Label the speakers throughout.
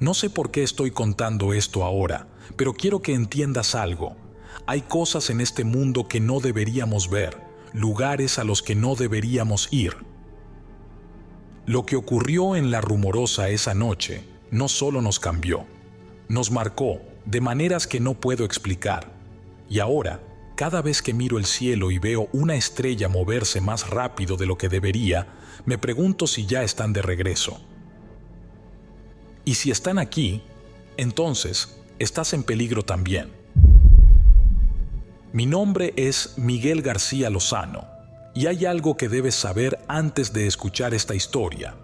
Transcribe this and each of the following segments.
Speaker 1: No sé por qué estoy contando esto ahora, pero quiero que entiendas algo. Hay cosas en este mundo que no deberíamos ver, lugares a los que no deberíamos ir. Lo que ocurrió en La Rumorosa esa noche no solo nos cambió, nos marcó de maneras que no puedo explicar. Y ahora, cada vez que miro el cielo y veo una estrella moverse más rápido de lo que debería, me pregunto si ya están de regreso. Y si están aquí, entonces estás en peligro también. Mi nombre es Miguel García Lozano, y hay algo que debes saber antes de escuchar esta historia.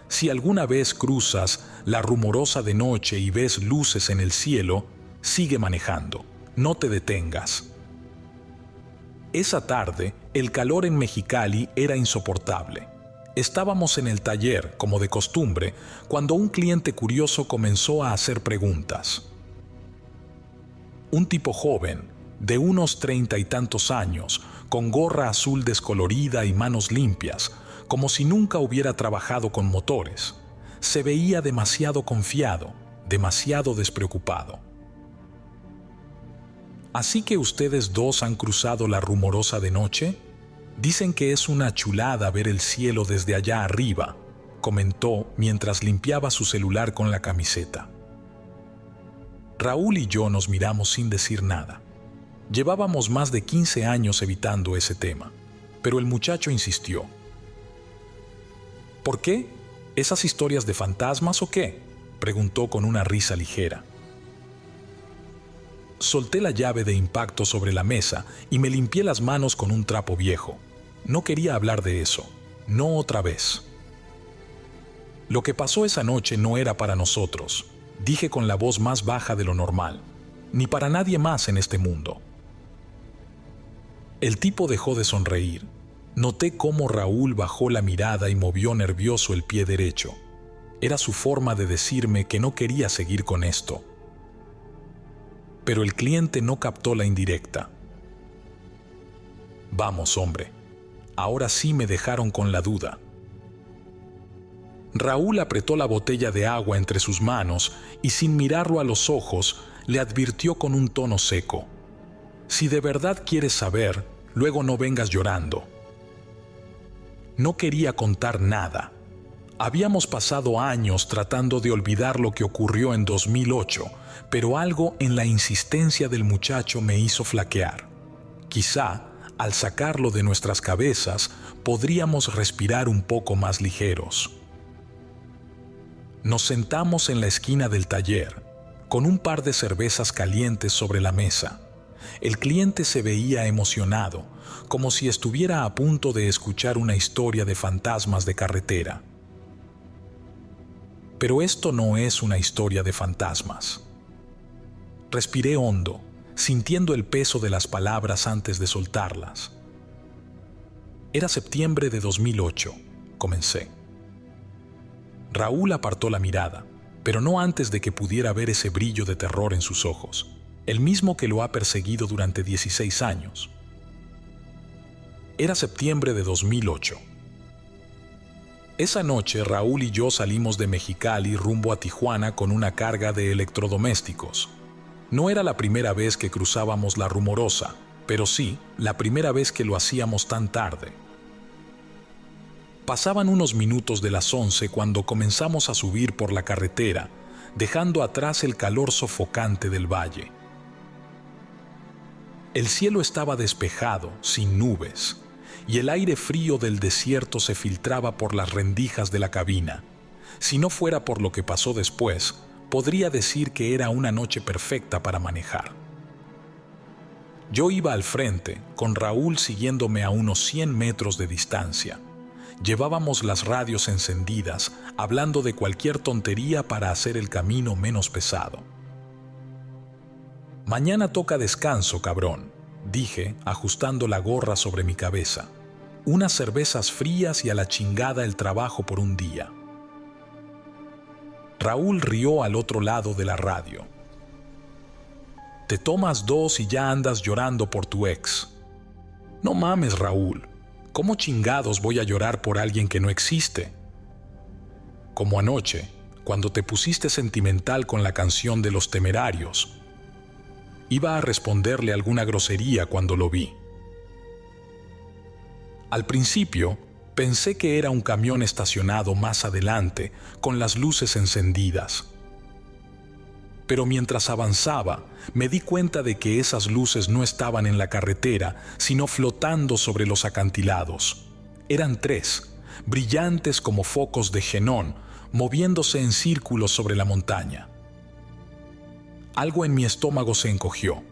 Speaker 1: Si alguna vez cruzas La Rumorosa de noche y ves luces en el cielo, sigue manejando, no te detengas. Esa tarde, el calor en Mexicali era insoportable. Estábamos en el taller, como de costumbre, cuando un cliente curioso comenzó a hacer preguntas. Un tipo joven, de unos 30 y tantos años, con gorra azul descolorida y manos limpias, como si nunca hubiera trabajado con motores. Se veía demasiado confiado, demasiado despreocupado. ¿Así que ustedes dos han cruzado La Rumorosa de noche? Dicen que es una chulada ver el cielo desde allá arriba, comentó mientras limpiaba su celular con la camiseta. Raúl y yo nos miramos sin decir nada. Llevábamos más de 15 años evitando ese tema, pero el muchacho insistió. ¿Por qué? ¿Esas historias de fantasmas o qué?, preguntó con una risa ligera. Solté la llave de impacto sobre la mesa y me limpié las manos con un trapo viejo. No quería hablar de eso, no otra vez. Lo que pasó esa noche no era para nosotros, dije con la voz más baja de lo normal, ni para nadie más en este mundo. El tipo dejó de sonreír. Noté cómo Raúl bajó la mirada y movió nervioso el pie derecho. Era su forma de decirme que no quería seguir con esto. Pero el cliente no captó la indirecta. Vamos, hombre. Ahora sí me dejaron con la duda. Raúl apretó la botella de agua entre sus manos y sin mirarlo a los ojos, le advirtió con un tono seco. Si de verdad quieres saber, luego no vengas llorando. No quería contar nada. Habíamos pasado años tratando de olvidar lo que ocurrió en 2008, pero algo en la insistencia del muchacho me hizo flaquear. Quizá, al sacarlo de nuestras cabezas, podríamos respirar un poco más ligeros. Nos sentamos en la esquina del taller, con un par de cervezas calientes sobre la mesa. El cliente se veía emocionado, como si estuviera a punto de escuchar una historia de fantasmas de carretera. Pero esto no es una historia de fantasmas. Respiré hondo, sintiendo el peso de las palabras antes de soltarlas. Era septiembre de 2008, comencé. Raúl apartó la mirada, pero no antes de que pudiera ver ese brillo de terror en sus ojos, el mismo que lo ha perseguido durante 16 años. Era septiembre de 2008. Esa noche Raúl y yo salimos de Mexicali rumbo a Tijuana con una carga de electrodomésticos. No era la primera vez que cruzábamos La Rumorosa, pero sí la primera vez que lo hacíamos tan tarde. Pasaban unos minutos de las 11 cuando comenzamos a subir por la carretera, dejando atrás el calor sofocante del valle. El cielo estaba despejado, sin nubes, y el aire frío del desierto se filtraba por las rendijas de la cabina. Si no fuera por lo que pasó después, podría decir que era una noche perfecta para manejar. Yo iba al frente, con Raúl siguiéndome a unos 100 metros de distancia. Llevábamos las radios encendidas, hablando de cualquier tontería para hacer el camino menos pesado. Mañana toca descanso, cabrón, dije, ajustando la gorra sobre mi cabeza. Unas cervezas frías y a la chingada el trabajo por un día. Raúl rió al otro lado de la radio. Te tomas 2 y ya andas llorando por tu ex. No mames, Raúl. ¿Cómo chingados voy a llorar por alguien que no existe? Como anoche, cuando te pusiste sentimental con la canción de Los Temerarios. Iba a responderle alguna grosería cuando lo vi. Al principio, pensé que era un camión estacionado más adelante, con las luces encendidas. Pero mientras avanzaba, me di cuenta de que esas luces no estaban en la carretera, sino flotando sobre los acantilados. Eran 3, brillantes como focos de xenón, moviéndose en círculos sobre la montaña. Algo en mi estómago se encogió.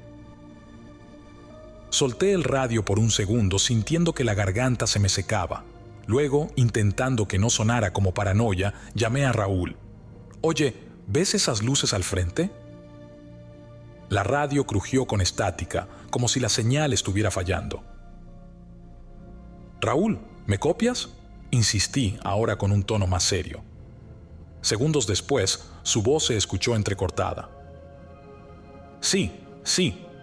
Speaker 1: Solté el radio por un segundo, sintiendo que la garganta se me secaba. Luego, intentando que no sonara como paranoia, llamé a Raúl. «Oye, ¿ves esas luces al frente?» La radio crujió con estática, como si la señal estuviera fallando. «Raúl, ¿me copias?», insistí, ahora con un tono más serio. Segundos después, su voz se escuchó entrecortada. Sí,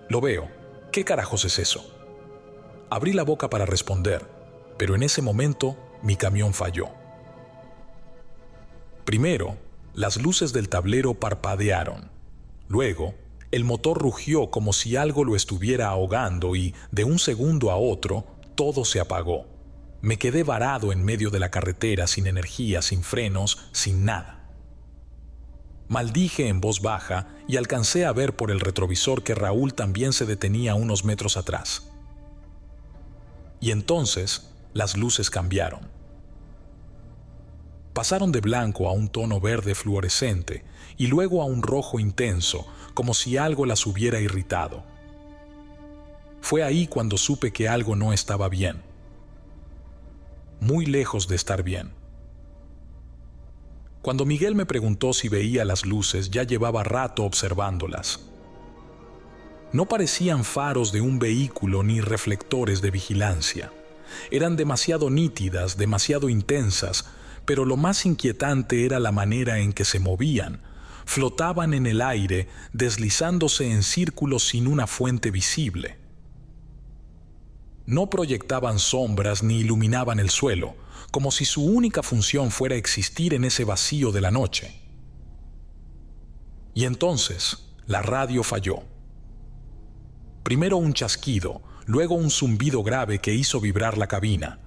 Speaker 1: lo veo. ¿Qué carajos es eso?». Abrí la boca para responder, pero en ese momento mi camión falló. Primero, las luces del tablero parpadearon. Luego, el motor rugió como si algo lo estuviera ahogando y, de un segundo a otro, todo se apagó. Me quedé varado en medio de la carretera, sin energía, sin frenos, sin nada. Maldije en voz baja y alcancé a ver por el retrovisor que Raúl también se detenía unos metros atrás. Y entonces, las luces cambiaron. Pasaron de blanco a un tono verde fluorescente y luego a un rojo intenso, como si algo las hubiera irritado. Fue ahí cuando supe que algo no estaba bien. Muy lejos de estar bien. Cuando Miguel me preguntó si veía las luces, ya llevaba rato observándolas. No parecían faros de un vehículo ni reflectores de vigilancia. Eran demasiado nítidas, demasiado intensas, pero lo más inquietante era la manera en que se movían. Flotaban en el aire, deslizándose en círculos sin una fuente visible. No proyectaban sombras ni iluminaban el suelo, como si su única función fuera existir en ese vacío de la noche. Y entonces, la radio falló. Primero un chasquido, luego un zumbido grave que hizo vibrar la cabina.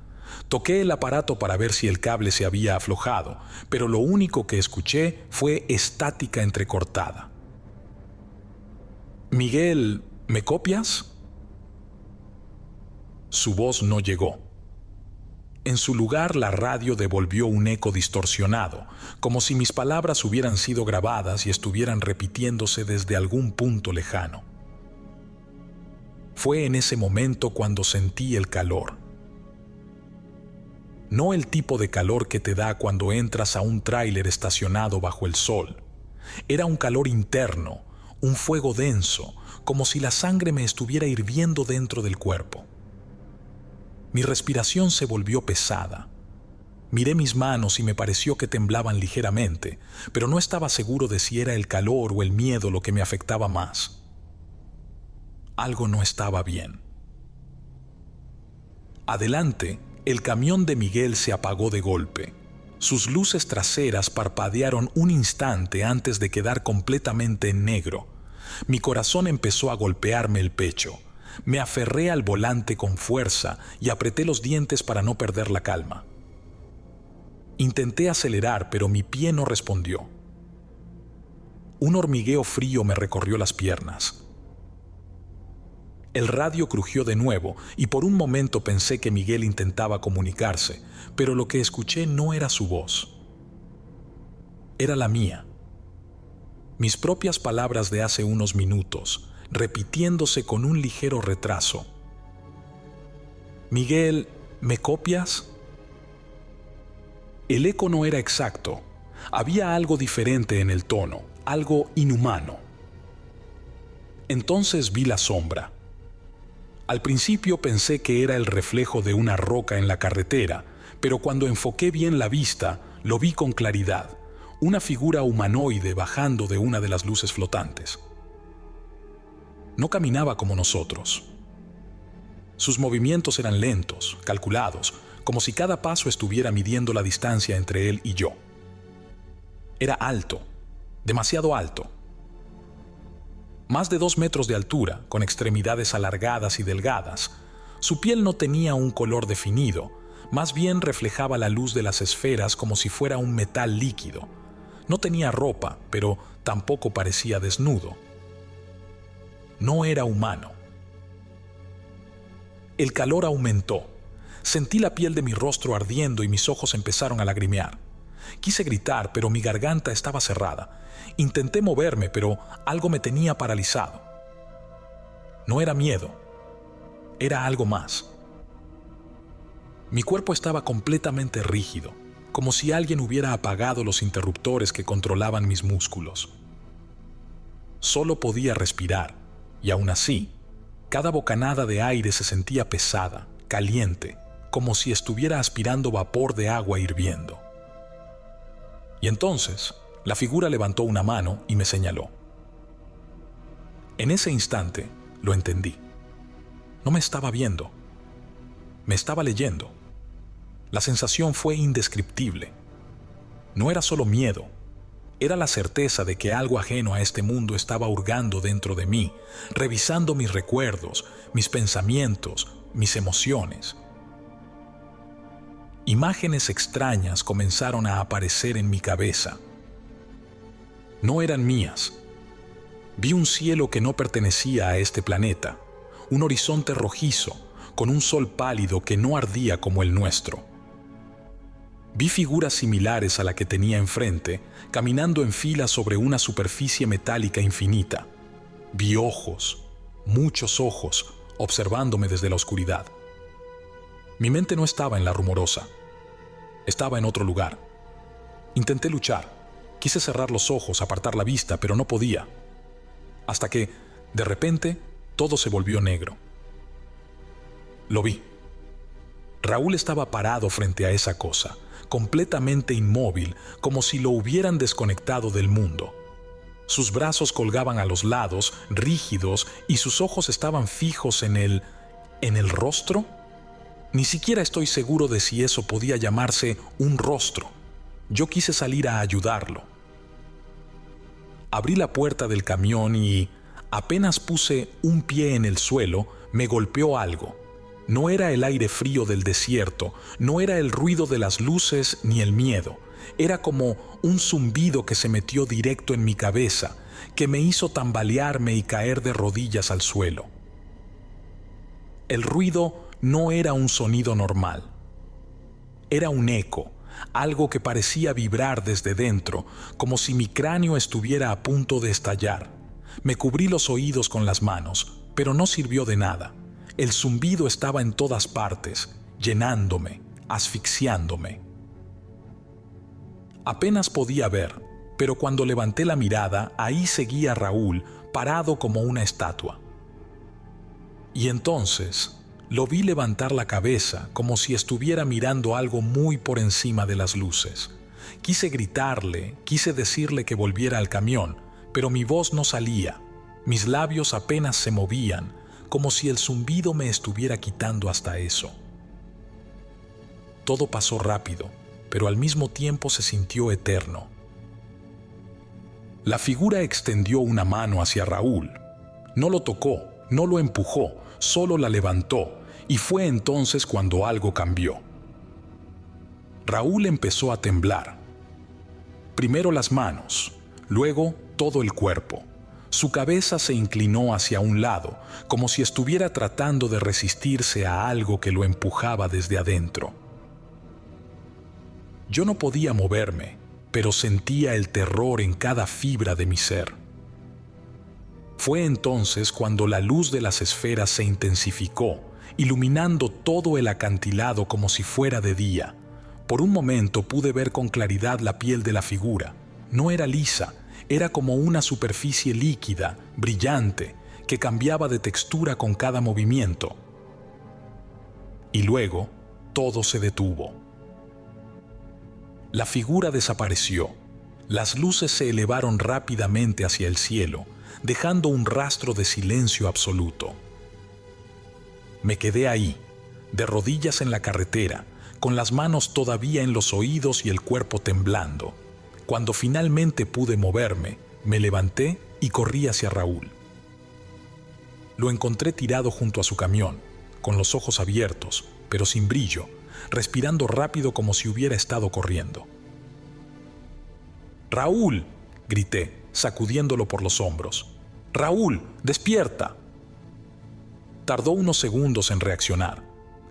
Speaker 1: Toqué el aparato para ver si el cable se había aflojado, pero lo único que escuché fue estática entrecortada. «Miguel, ¿me copias?». Su voz no llegó. En su lugar, la radio devolvió un eco distorsionado, como si mis palabras hubieran sido grabadas y estuvieran repitiéndose desde algún punto lejano. Fue en ese momento cuando sentí el calor. No el tipo de calor que te da cuando entras a un tráiler estacionado bajo el sol. Era un calor interno, un fuego denso, como si la sangre me estuviera hirviendo dentro del cuerpo. Mi respiración se volvió pesada. Miré mis manos y me pareció que temblaban ligeramente, pero no estaba seguro de si era el calor o el miedo lo que me afectaba más. Algo no estaba bien. Adelante, el camión de Miguel se apagó de golpe. Sus luces traseras parpadearon un instante antes de quedar completamente en negro. Mi corazón empezó a golpearme el pecho. Me aferré al volante con fuerza y apreté los dientes para no perder la calma. Intenté acelerar, pero mi pie no respondió. Un hormigueo frío me recorrió las piernas. El radio crujió de nuevo y por un momento pensé que Miguel intentaba comunicarse, pero lo que escuché no era su voz. Era la mía. Mis propias palabras de hace unos minutos, repitiéndose con un ligero retraso. «Miguel, ¿me copias?». El eco no era exacto. Había algo diferente en el tono, algo inhumano. Entonces vi la sombra. Al principio pensé que era el reflejo de una roca en la carretera, pero cuando enfoqué bien la vista, lo vi con claridad, una figura humanoide bajando de una de las luces flotantes. No caminaba como nosotros. Sus movimientos eran lentos, calculados, como si cada paso estuviera midiendo la distancia entre él y yo. Era alto, demasiado alto. Más de 2 metros de altura, con extremidades alargadas y delgadas. Su piel no tenía un color definido, más bien reflejaba la luz de las esferas como si fuera un metal líquido. No tenía ropa, pero tampoco parecía desnudo. No era humano. El calor aumentó. Sentí la piel de mi rostro ardiendo y mis ojos empezaron a lagrimear. Quise gritar, pero mi garganta estaba cerrada. Intenté moverme, pero algo me tenía paralizado. No era miedo, era algo más. Mi cuerpo estaba completamente rígido, como si alguien hubiera apagado los interruptores que controlaban mis músculos. Solo podía respirar, y aún así, cada bocanada de aire se sentía pesada, caliente, como si estuviera aspirando vapor de agua hirviendo. Y entonces, la figura levantó una mano y me señaló. En ese instante, lo entendí. No me estaba viendo. Me estaba leyendo. La sensación fue indescriptible. No era solo miedo. Era la certeza de que algo ajeno a este mundo estaba hurgando dentro de mí, revisando mis recuerdos, mis pensamientos, mis emociones. Imágenes extrañas comenzaron a aparecer en mi cabeza. No eran mías. Vi un cielo que no pertenecía a este planeta, un horizonte rojizo, con un sol pálido que no ardía como el nuestro. Vi figuras similares a la que tenía enfrente, caminando en fila sobre una superficie metálica infinita. Vi ojos, muchos ojos, observándome desde la oscuridad. Mi mente no estaba en la rumorosa. Estaba en otro lugar. Intenté luchar. Quise cerrar los ojos, apartar la vista, pero no podía. Hasta que, de repente, todo se volvió negro. Lo vi. Raúl estaba parado frente a esa cosa, completamente inmóvil, como si lo hubieran desconectado del mundo. Sus brazos colgaban a los lados, rígidos, y sus ojos estaban fijos en el rostro. Ni siquiera estoy seguro de si eso podía llamarse un rostro. Yo quise salir a ayudarlo. Abrí la puerta del camión y, apenas puse un pie en el suelo, me golpeó algo. No era el aire frío del desierto, no era el ruido de las luces ni el miedo. Era como un zumbido que se metió directo en mi cabeza, que me hizo tambalearme y caer de rodillas al suelo. El ruido no era un sonido normal. Era un eco, algo que parecía vibrar desde dentro, como si mi cráneo estuviera a punto de estallar. Me cubrí los oídos con las manos, pero no sirvió de nada. El zumbido estaba en todas partes, llenándome, asfixiándome. Apenas podía ver, pero cuando levanté la mirada, ahí seguía Raúl, parado como una estatua. Y entonces lo vi levantar la cabeza como si estuviera mirando algo muy por encima de las luces. Quise gritarle, quise decirle que volviera al camión, pero mi voz no salía. Mis labios apenas se movían, como si el zumbido me estuviera quitando hasta eso. Todo pasó rápido, pero al mismo tiempo se sintió eterno. La figura extendió una mano hacia Raúl. No lo tocó, no lo empujó, solo la levantó, y fue entonces cuando algo cambió. Raúl empezó a temblar. Primero las manos, luego todo el cuerpo. Su cabeza se inclinó hacia un lado, como si estuviera tratando de resistirse a algo que lo empujaba desde adentro. Yo no podía moverme, pero sentía el terror en cada fibra de mi ser. Fue entonces cuando la luz de las esferas se intensificó, iluminando todo el acantilado como si fuera de día. Por un momento pude ver con claridad la piel de la figura. No era lisa, era como una superficie líquida, brillante, que cambiaba de textura con cada movimiento. Y luego, todo se detuvo. La figura desapareció. Las luces se elevaron rápidamente hacia el cielo, dejando un rastro de silencio absoluto. Me quedé ahí, de rodillas en la carretera, con las manos todavía en los oídos y el cuerpo temblando. Cuando finalmente pude moverme, me levanté y corrí hacia Raúl. Lo encontré tirado junto a su camión, con los ojos abiertos, pero sin brillo, respirando rápido como si hubiera estado corriendo. ¡Raúl!, grité, sacudiéndolo por los hombros. ¡Raúl, despierta! Tardó unos segundos en reaccionar.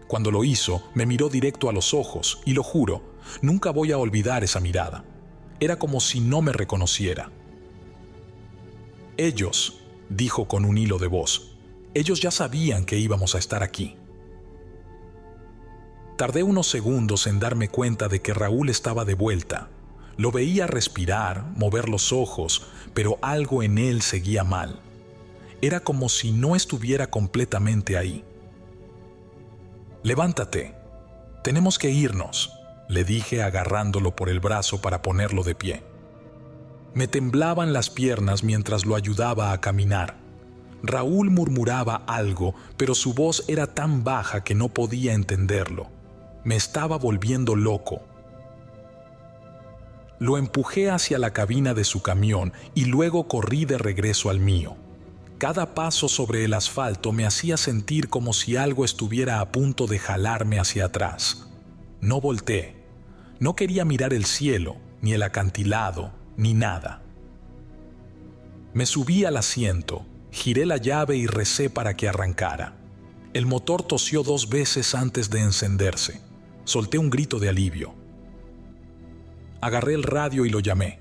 Speaker 1: Cuando lo hizo, me miró directo a los ojos y lo juro, nunca voy a olvidar esa mirada. Era como si no me reconociera. Ellos, dijo con un hilo de voz, ellos ya sabían que íbamos a estar aquí. Tardé unos segundos en darme cuenta de que Raúl estaba de vuelta. Lo veía respirar, mover los ojos, pero algo en él seguía mal. Era como si no estuviera completamente ahí. «Levántate, tenemos que irnos», le dije agarrándolo por el brazo para ponerlo de pie. Me temblaban las piernas mientras lo ayudaba a caminar. Raúl murmuraba algo, pero su voz era tan baja que no podía entenderlo. Me estaba volviendo loco. Lo empujé hacia la cabina de su camión y luego corrí de regreso al mío. Cada paso sobre el asfalto me hacía sentir como si algo estuviera a punto de jalarme hacia atrás. No volteé. No quería mirar el cielo, ni el acantilado, ni nada. Me subí al asiento, giré la llave y recé para que arrancara. El motor tosió 2 veces antes de encenderse. Solté un grito de alivio. Agarré el radio y lo llamé.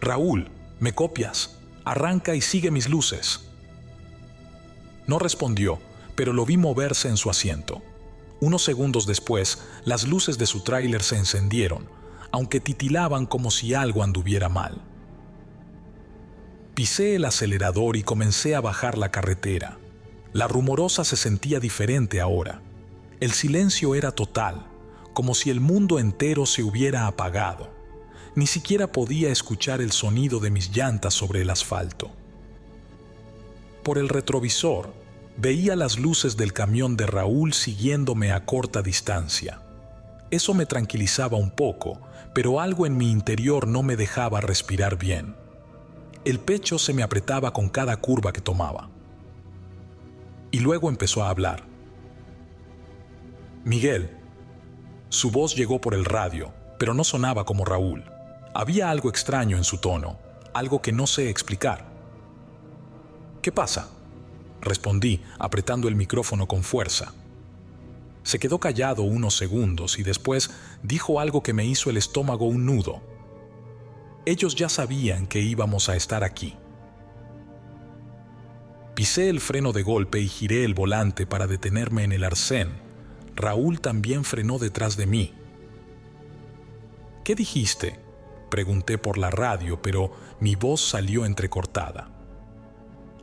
Speaker 1: «Raúl, ¿me copias? Arranca y sigue mis luces». No respondió, pero lo vi moverse en su asiento. Unos segundos después, las luces de su tráiler se encendieron, aunque titilaban como si algo anduviera mal. Pisé el acelerador y comencé a bajar la carretera. La Rumorosa se sentía diferente ahora. El silencio era total, como si el mundo entero se hubiera apagado. Ni siquiera podía escuchar el sonido de mis llantas sobre el asfalto. Por el retrovisor, veía las luces del camión de Raúl siguiéndome a corta distancia. Eso me tranquilizaba un poco, pero algo en mi interior no me dejaba respirar bien. El pecho se me apretaba con cada curva que tomaba. Y luego empezó a hablar. «Miguel». Su voz llegó por el radio, pero no sonaba como Raúl. Había algo extraño en su tono, algo que no sé explicar. «¿Qué pasa?», respondí, apretando el micrófono con fuerza. Se quedó callado unos segundos y después dijo algo que me hizo el estómago un nudo. Ellos ya sabían que íbamos a estar aquí. Pisé el freno de golpe y giré el volante para detenerme en el arcén. Raúl también frenó detrás de mí. «¿Qué dijiste?», pregunté por la radio, pero mi voz salió entrecortada.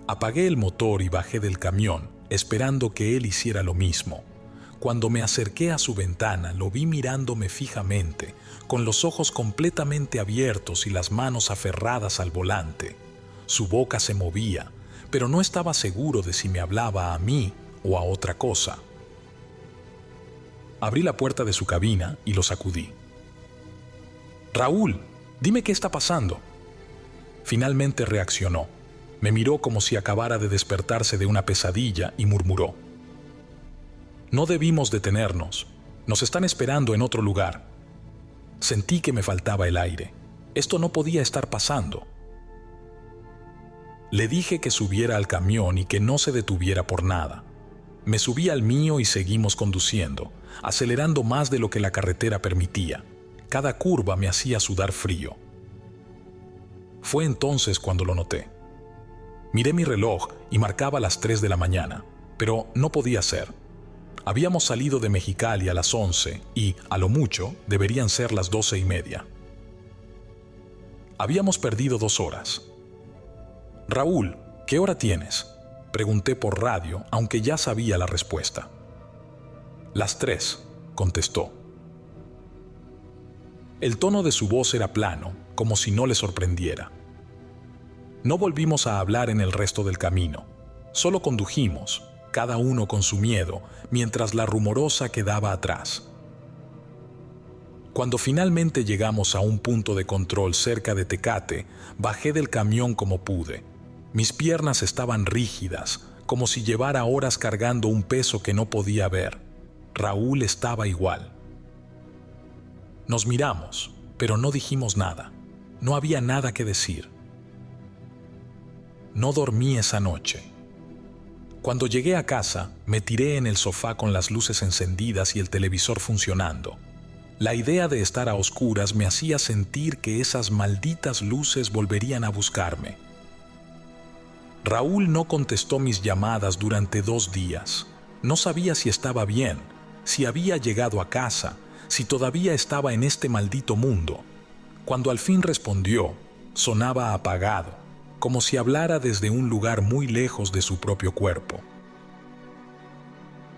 Speaker 1: Apagué el motor y bajé del camión, esperando que él hiciera lo mismo. Cuando me acerqué a su ventana, lo vi mirándome fijamente, con los ojos completamente abiertos y las manos aferradas al volante. Su boca se movía, pero no estaba seguro de si me hablaba a mí o a otra cosa. Abrí la puerta de su cabina y lo sacudí. «Raúl, dime qué está pasando». Finalmente reaccionó. Me miró como si acabara de despertarse de una pesadilla y murmuró: «No debimos detenernos. Nos están esperando en otro lugar». Sentí que me faltaba el aire. Esto no podía estar pasando. Le dije que subiera al camión y que no se detuviera por nada. Me subí al mío y seguimos conduciendo, acelerando más de lo que la carretera permitía. Cada curva me hacía sudar frío. Fue entonces cuando lo noté. Miré mi reloj y marcaba las 3 de la mañana, pero no podía ser. Habíamos salido de Mexicali a las 11 y, a lo mucho, deberían ser las 12:30. Habíamos perdido 2 horas. «Raúl, ¿qué hora tienes?», pregunté por radio, aunque ya sabía la respuesta. «Las 3», contestó. El tono de su voz era plano, como si no le sorprendiera. No volvimos a hablar en el resto del camino. Solo condujimos, cada uno con su miedo, mientras la Rumorosa quedaba atrás. Cuando finalmente llegamos a un punto de control cerca de Tecate, bajé del camión como pude. Mis piernas estaban rígidas, como si llevara horas cargando un peso que no podía ver. Raúl estaba igual. Nos miramos, pero no dijimos nada. No había nada que decir. No dormí esa noche. Cuando llegué a casa, me tiré en el sofá con las luces encendidas y el televisor funcionando. La idea de estar a oscuras me hacía sentir que esas malditas luces volverían a buscarme. Raúl no contestó mis llamadas durante 2 días. No sabía si estaba bien, si había llegado a casa, si todavía estaba en este maldito mundo. Cuando al fin respondió, sonaba apagado, como si hablara desde un lugar muy lejos de su propio cuerpo.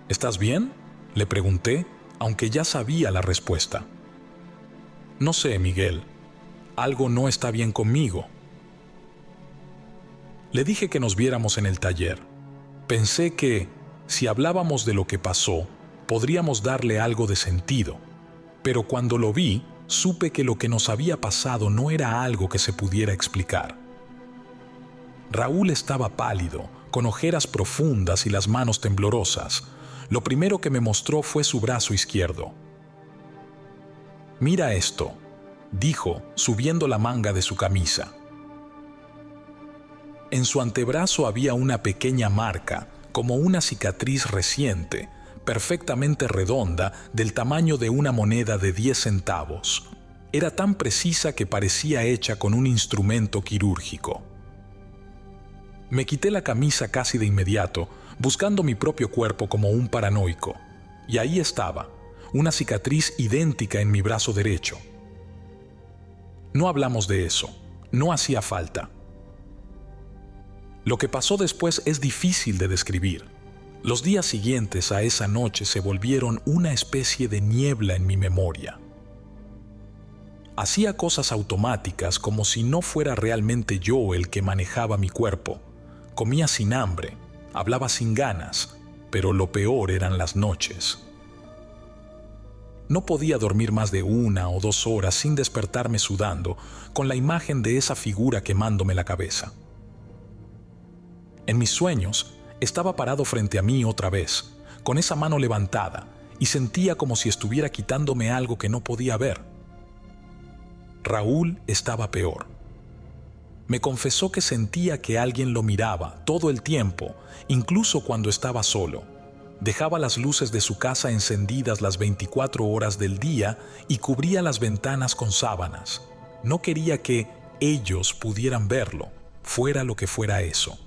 Speaker 1: ¿Estás bien?, le pregunté, aunque ya sabía la respuesta. No sé, Miguel. Algo no está bien conmigo. Le dije que nos viéramos en el taller. Pensé que, si hablábamos de lo que pasó, podríamos darle algo de sentido. Pero cuando lo vi, supe que lo que nos había pasado no era algo que se pudiera explicar. Raúl estaba pálido, con ojeras profundas y las manos temblorosas. Lo primero que me mostró fue su brazo izquierdo. «Mira esto», dijo, subiendo la manga de su camisa. En su antebrazo había una pequeña marca, como una cicatriz reciente, perfectamente redonda, del tamaño de una moneda de 10 centavos. Era tan precisa que parecía hecha con un instrumento quirúrgico. Me quité la camisa casi de inmediato, buscando mi propio cuerpo como un paranoico. Y ahí estaba, una cicatriz idéntica en mi brazo derecho. No hablamos de eso, no hacía falta. Lo que pasó después es difícil de describir. Los días siguientes a esa noche se volvieron una especie de niebla en mi memoria. Hacía cosas automáticas como si no fuera realmente yo el que manejaba mi cuerpo. Comía sin hambre, hablaba sin ganas, pero lo peor eran las noches. No podía dormir más de 1 o 2 horas sin despertarme sudando, con la imagen de esa figura quemándome la cabeza. En mis sueños, estaba parado frente a mí otra vez, con esa mano levantada, y sentía como si estuviera quitándome algo que no podía ver. Raúl estaba peor. Me confesó que sentía que alguien lo miraba todo el tiempo, incluso cuando estaba solo. Dejaba las luces de su casa encendidas las 24 horas del día y cubría las ventanas con sábanas. No quería que ellos pudieran verlo, fuera lo que fuera eso.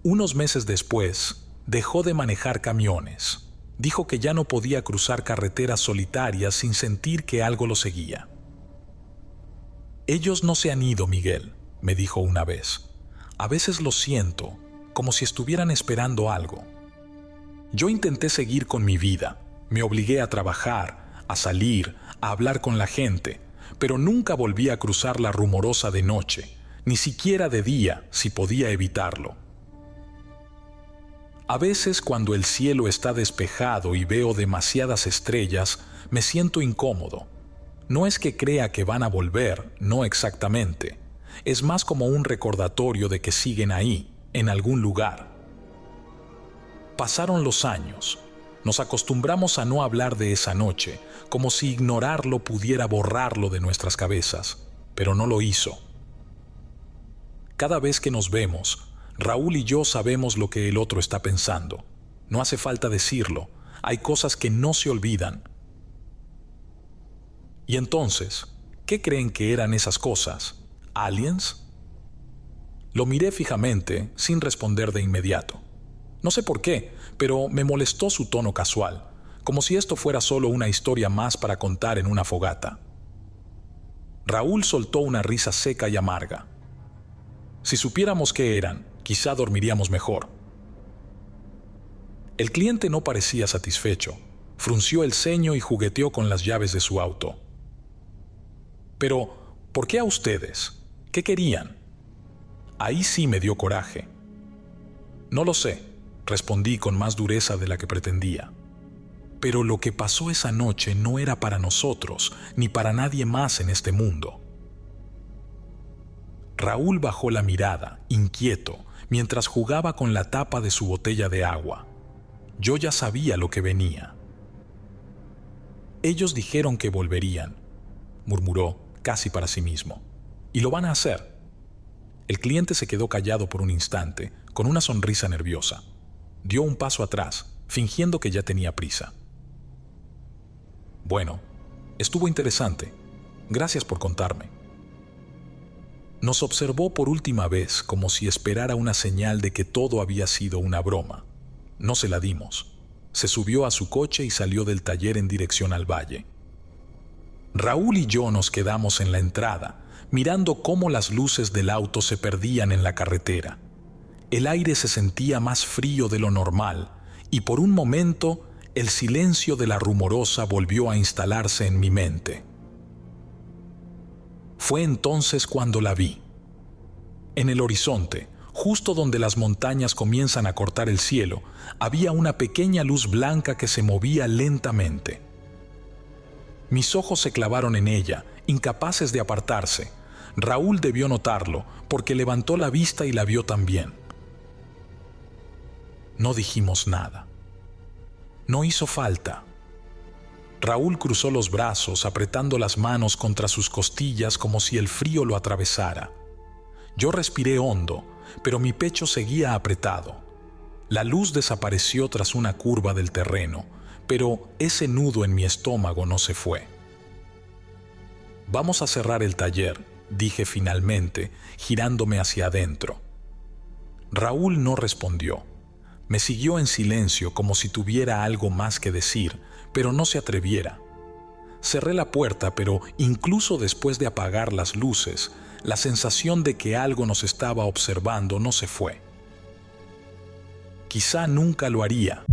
Speaker 1: Unos meses después, dejó de manejar camiones. Dijo que ya no podía cruzar carreteras solitarias sin sentir que algo lo seguía. «Ellos no se han ido, Miguel», me dijo una vez. «A veces lo siento, como si estuvieran esperando algo». Yo intenté seguir con mi vida. Me obligué a trabajar, a salir, a hablar con la gente, pero nunca volví a cruzar la rumorosa de noche, ni siquiera de día, si podía evitarlo. A veces, cuando el cielo está despejado y veo demasiadas estrellas, me siento incómodo. No es que crea que van a volver, no exactamente. Es más como un recordatorio de que siguen ahí, en algún lugar. Pasaron los años. Nos acostumbramos a no hablar de esa noche, como si ignorarlo pudiera borrarlo de nuestras cabezas, pero no lo hizo. Cada vez que nos vemos, Raúl y yo sabemos lo que el otro está pensando. No hace falta decirlo. Hay cosas que no se olvidan. Y entonces, ¿qué creen que eran esas cosas? ¿Aliens? Lo miré fijamente, sin responder de inmediato. No sé por qué, pero me molestó su tono casual, como si esto fuera solo una historia más para contar en una fogata. Raúl soltó una risa seca y amarga. Si supiéramos qué eran, quizá dormiríamos mejor. El cliente no parecía satisfecho. Frunció el ceño y jugueteó con las llaves de su auto. «Pero, ¿por qué a ustedes? ¿Qué querían?» Ahí sí me dio coraje. «No lo sé», respondí con más dureza de la que pretendía. Pero lo que pasó esa noche no era para nosotros, ni para nadie más en este mundo. Raúl bajó la mirada, inquieto, mientras jugaba con la tapa de su botella de agua. Yo ya sabía lo que venía. Ellos dijeron que volverían, murmuró casi para sí mismo. Y lo van a hacer. El cliente se quedó callado por un instante, con una sonrisa nerviosa. Dio un paso atrás, fingiendo que ya tenía prisa. Bueno, estuvo interesante. Gracias por contarme. Nos observó por última vez como si esperara una señal de que todo había sido una broma. No se la dimos. Se subió a su coche y salió del taller en dirección al valle. Raúl y yo nos quedamos en la entrada, mirando cómo las luces del auto se perdían en la carretera. El aire se sentía más frío de lo normal y por un momento el silencio de la Rumorosa volvió a instalarse en mi mente. Fue entonces cuando la vi. En el horizonte, justo donde las montañas comienzan a cortar el cielo, había una pequeña luz blanca que se movía lentamente. Mis ojos se clavaron en ella, incapaces de apartarse. Raúl debió notarlo, porque levantó la vista y la vio también. No dijimos nada. No hizo falta. Raúl cruzó los brazos, apretando las manos contra sus costillas como si el frío lo atravesara. Yo respiré hondo, pero mi pecho seguía apretado. La luz desapareció tras una curva del terreno, pero ese nudo en mi estómago no se fue. Vamos a cerrar el taller, dije finalmente, girándome hacia adentro. Raúl no respondió. Me siguió en silencio como si tuviera algo más que decir, pero no se atreviera. Cerré la puerta, pero incluso después de apagar las luces, la sensación de que algo nos estaba observando no se fue. Quizá nunca lo haría.